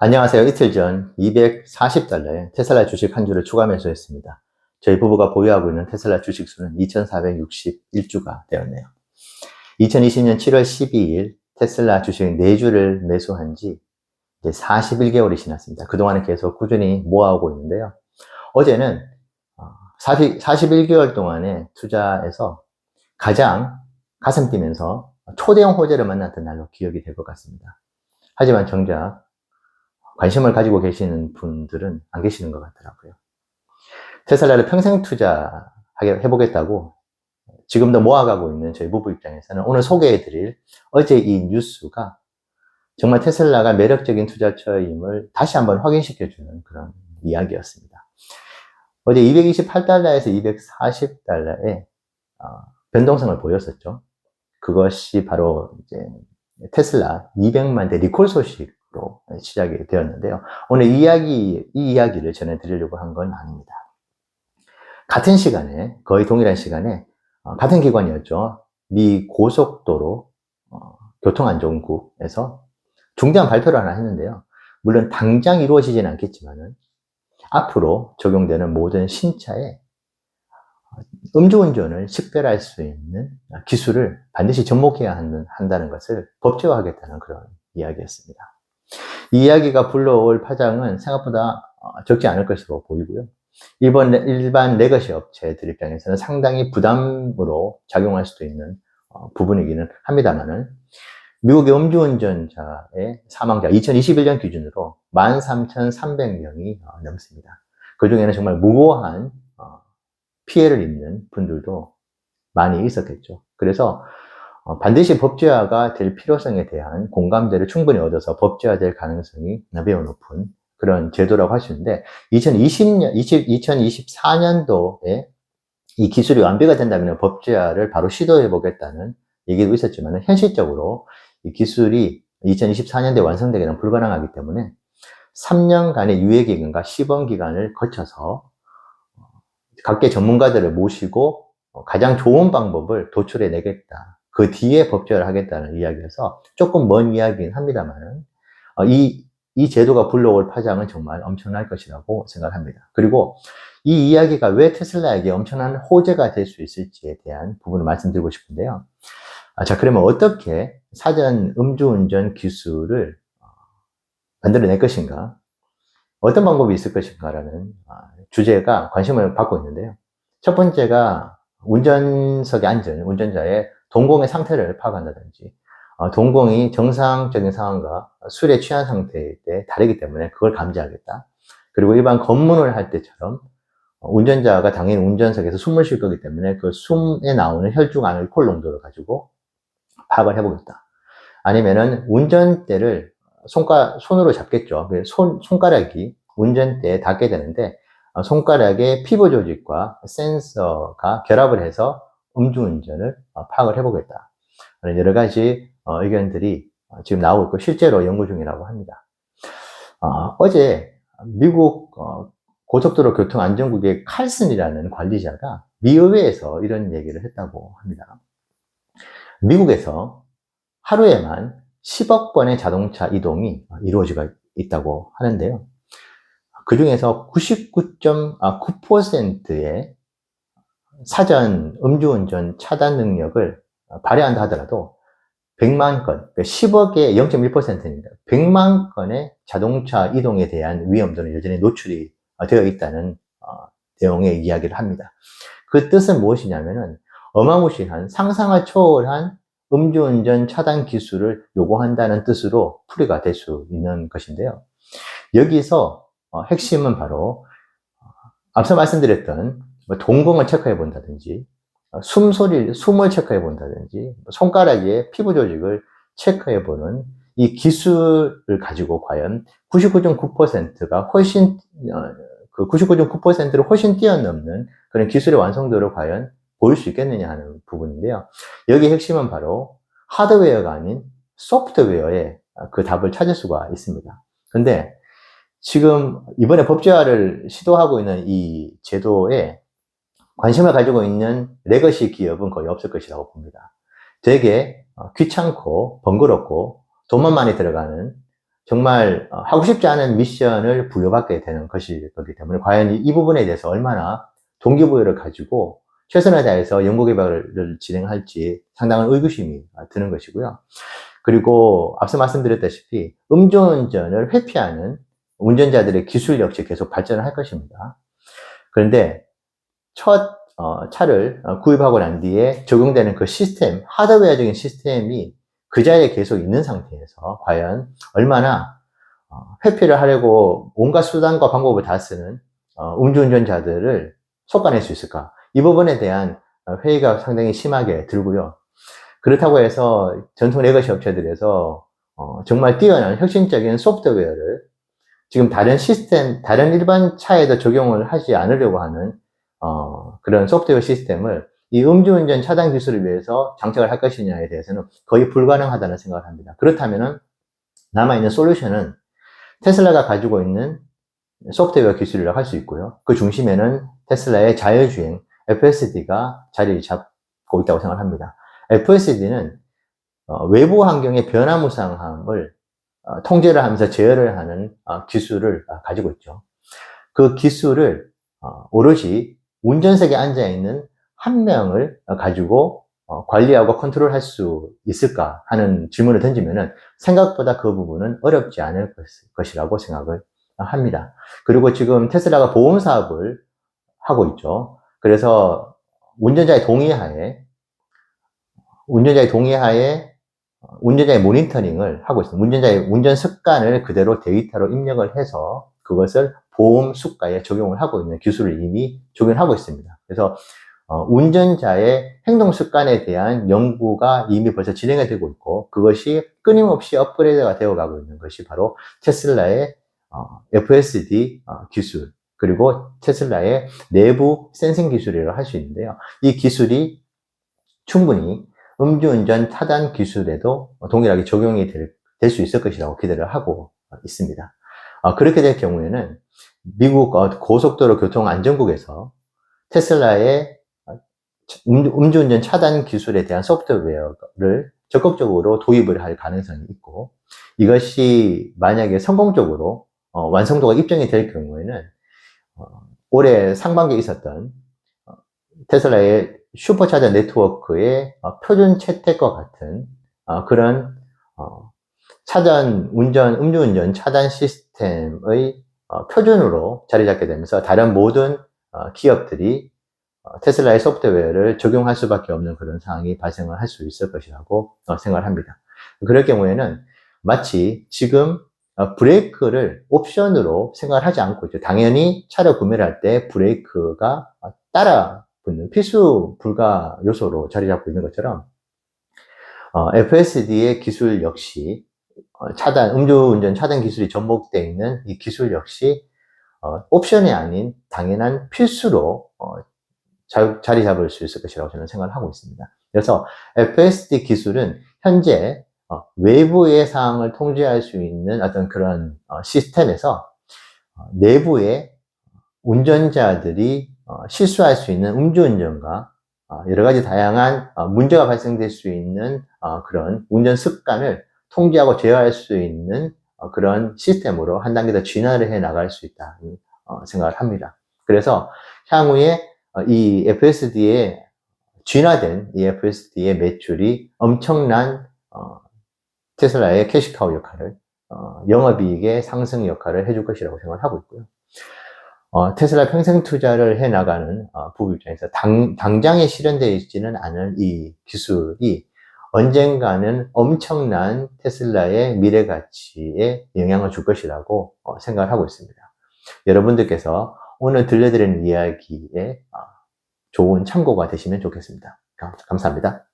안녕하세요. 이틀 전 240달러에 테슬라 주식 한 주를 추가 매수했습니다. 저희 부부가 보유하고 있는 테슬라 주식 수는 2461주가 되었네요. 2020년 7월 12일 테슬라 주식 4주를 매수한 지 이제 41개월이 지났습니다. 그동안은 계속 꾸준히 모아오고 있는데요. 어제는 41개월 동안의 투자에서 가장 가슴 뛰면서 초대형 호재를 만났던 날로 기억이 될 것 같습니다. 하지만 정작 관심을 가지고 계시는 분들은 안 계시는 것 같더라고요. 테슬라를 평생 투자해보겠다고 지금도 모아가고 있는 저희 부부 입장에서는 오늘 소개해드릴 어제 이 뉴스가 정말 테슬라가 매력적인 투자처임을 다시 한번 확인시켜주는 그런 이야기였습니다. 어제 228달러에서 240달러의 변동성을 보였었죠. 그것이 바로 이제 테슬라 200만 대 리콜 소식으로 시작이 되었는데요. 오늘 이 이야기를 전해드리려고 한 건 아닙니다. 같은 시간에, 거의 동일한 시간에, 같은 기관이었죠. 미 고속도로 교통안전국에서 중대한 발표를 하나 했는데요. 물론 당장 이루어지지는 않겠지만은 앞으로 적용되는 모든 신차에 음주운전을 식별할 수 있는 기술을 반드시 접목해야 한다는 것을 법제화하겠다는 그런 이야기였습니다. 이 이야기가 불러올 파장은 생각보다 적지 않을 것으로 보이고요. 일반 레거시 업체들 입장에서는 상당히 부담으로 작용할 수도 있는 부분이기는 합니다만은 미국의 음주운전자의 사망자 2021년 기준으로 13,300명이 넘습니다. 그 중에는 정말 무고한 피해를 입는 분들도 많이 있었겠죠. 그래서 반드시 법제화가 될 필요성에 대한 공감대를 충분히 얻어서 법제화될 가능성이 매우 높은 그런 제도라고 할 수 있는데 2024년도에 이 기술이 완비가 된다면 법제화를 바로 시도해 보겠다는 얘기도 있었지만 현실적으로 이 기술이 2024년도에 완성되기는 불가능하기 때문에 3년간의 유예기간과 시범기간을 거쳐서 각계 전문가들을 모시고 가장 좋은 방법을 도출해 내겠다. 그 뒤에 법제화를 하겠다는 이야기여서 조금 먼 이야기긴 합니다만 이 제도가 불러올 파장은 정말 엄청날 것이라고 생각합니다. 그리고 이 이야기가 왜 테슬라에게 엄청난 호재가 될 수 있을지에 대한 부분을 말씀드리고 싶은데요. 자, 그러면 어떻게 사전 음주운전 기술을 만들어낼 것인가? 어떤 방법이 있을 것인가라는 주제가 관심을 받고 있는데요. 첫 번째가 운전석에 앉은 운전자의 동공의 상태를 파악한다든지 동공이 정상적인 상황과 술에 취한 상태일 때 다르기 때문에 그걸 감지하겠다. 그리고 일반 검문을 할 때처럼 운전자가 당연히 운전석에서 숨을 쉴 거기 때문에 그 숨에 나오는 혈중 알코올 농도를 가지고 파악을 해보겠다. 아니면은 운전대를 손으로 잡겠죠. 손가락이 운전대에 닿게 되는데 손가락에 피부 조직과 센서가 결합을 해서 음주운전을 파악을 해보겠다. 여러 가지 의견들이 지금 나오고 있고 실제로 연구 중이라고 합니다. 어제 미국 고속도로 교통안전국의 칼슨이라는 관리자가 미 의회에서 이런 얘기를 했다고 합니다. 미국에서 하루에만 10억 번의 자동차 이동이 이루어지고 있다고 하는데요. 그 중에서 99.9%의 사전 음주운전 차단 능력을 발휘한다 하더라도 100만 건, 10억의 0.1%입니다. 100만 건의 자동차 이동에 대한 위험도는 여전히 노출이 되어 있다는 내용의 이야기를 합니다. 그 뜻은 무엇이냐면은 어마무시한 상상을 초월한 음주운전 차단 기술을 요구한다는 뜻으로 풀이가 될 수 있는 것인데요. 여기서 핵심은 바로 앞서 말씀드렸던 동공을 체크해 본다든지 숨을 체크해 본다든지 손가락의 피부 조직을 체크해 보는 이 기술을 가지고 과연 99.9%가 훨씬 그 99.9%를 훨씬 뛰어넘는 그런 기술의 완성도를 과연 보일 수 있겠느냐 하는 부분인데요. 여기 핵심은 바로 하드웨어가 아닌 소프트웨어에 그 답을 찾을 수가 있습니다. 근데 지금 이번에 법제화를 시도하고 있는 이 제도에 관심을 가지고 있는 레거시 기업은 거의 없을 것이라고 봅니다. 되게 귀찮고 번거롭고 돈만 많이 들어가는 정말 하고 싶지 않은 미션을 부여받게 되는 것이기 때문에 과연 이 부분에 대해서 얼마나 동기부여를 가지고 최선을 다해서 연구개발을 진행할지 상당한 의구심이 드는 것이고요. 그리고 앞서 말씀드렸다시피 음주운전을 회피하는 운전자들의 기술 역시 계속 발전을 할 것입니다. 그런데 첫 차를 구입하고 난 뒤에 적용되는 그 시스템, 하드웨어적인 시스템이 그 자리에 계속 있는 상태에서 과연 얼마나 회피를 하려고 온갖 수단과 방법을 다 쓰는 음주운전자들을 솎아낼 수 있을까? 이 부분에 대한 회의가 상당히 심하게 들고요. 그렇다고 해서 전통 레거시 업체들에서 정말 뛰어난 혁신적인 소프트웨어를 지금 다른 시스템, 다른 일반 차에도 적용을 하지 않으려고 하는 그런 소프트웨어 시스템을 이 음주운전 차단 기술을 위해서 장착을 할 것이냐에 대해서는 거의 불가능하다는 생각을 합니다. 그렇다면은 남아있는 솔루션은 테슬라가 가지고 있는 소프트웨어 기술이라고 할 수 있고요. 그 중심에는 테슬라의 자율주행 FSD가 자리를 잡고 있다고 생각합니다. FSD는 외부 환경의 변화무쌍함을 통제를 하면서 제어를 하는 기술을 가지고 있죠. 그 기술을 오로지 운전석에 앉아있는 한 명을 가지고 관리하고 컨트롤할 수 있을까 하는 질문을 던지면은 생각보다 그 부분은 어렵지 않을 것이라고 생각을 합니다. 그리고 지금 테슬라가 보험 사업을 하고 있죠. 그래서 운전자의 동의하에 운전자의 모니터링을 하고 있습니다. 운전자의 운전 습관을 그대로 데이터로 입력을 해서 그것을 보험 수가에 적용을 하고 있는 기술을 이미 적용하고 있습니다. 그래서 운전자의 행동 습관에 대한 연구가 이미 벌써 진행이 되고 있고 그것이 끊임없이 업그레이드가 되어 가고 있는 것이 바로 테슬라의 FSD 기술 그리고 테슬라의 내부 센싱 기술이라고 할 수 있는데요. 이 기술이 충분히 음주운전 차단 기술에도 동일하게 적용이 될 수 있을 것이라고 기대를 하고 있습니다. 그렇게 될 경우에는 미국 고속도로 교통안전국에서 테슬라의 음주운전 차단 기술에 대한 소프트웨어를 적극적으로 도입을 할 가능성이 있고 이것이 만약에 성공적으로 완성도가 입증이 될 경우에는 올해 상반기에 있었던 테슬라의 슈퍼차저 네트워크의 표준 채택과 같은 그런 음주운전 차단 시스템의 표준으로 자리 잡게 되면서 다른 모든 기업들이 테슬라의 소프트웨어를 적용할 수밖에 없는 그런 상황이 발생을 할 수 있을 것이라고 생각을 합니다. 그럴 경우에는 마치 지금 브레이크를 옵션으로 생각을 하지 않고 있죠. 당연히 차를 구매를 할 때 브레이크가 따라 붙는 필수 불가 요소로 자리 잡고 있는 것처럼 FSD의 기술 역시 음주운전 차단 기술이 접목되어 있는 이 기술 역시 옵션이 아닌 당연한 필수로 자리 잡을 수 있을 것이라고 저는 생각을 하고 있습니다. 그래서 FSD 기술은 현재 외부의 상황을 통제할 수 있는 어떤 그런 시스템에서 내부의 운전자들이 실수할 수 있는 음주운전과 여러 가지 다양한 문제가 발생될 수 있는 그런 운전 습관을 통제하고 제어할 수 있는 그런 시스템으로 한 단계 더 진화를 해 나갈 수 있다 생각을 합니다. 그래서 향후에 이 FSD의 진화된 이 FSD의 매출이 엄청난 테슬라의 캐시카우 역할을 영업이익의 상승 역할을 해줄 것이라고 생각을 하고 있고요. 테슬라 평생 투자를 해 나가는 부부 입장에서 당장에 실현되어 있지는 않은 이 기술이 언젠가는 엄청난 테슬라의 미래 가치에 영향을 줄 것이라고 생각을 하고 있습니다. 여러분들께서 오늘 들려드리는 이야기에 좋은 참고가 되시면 좋겠습니다. 감사합니다.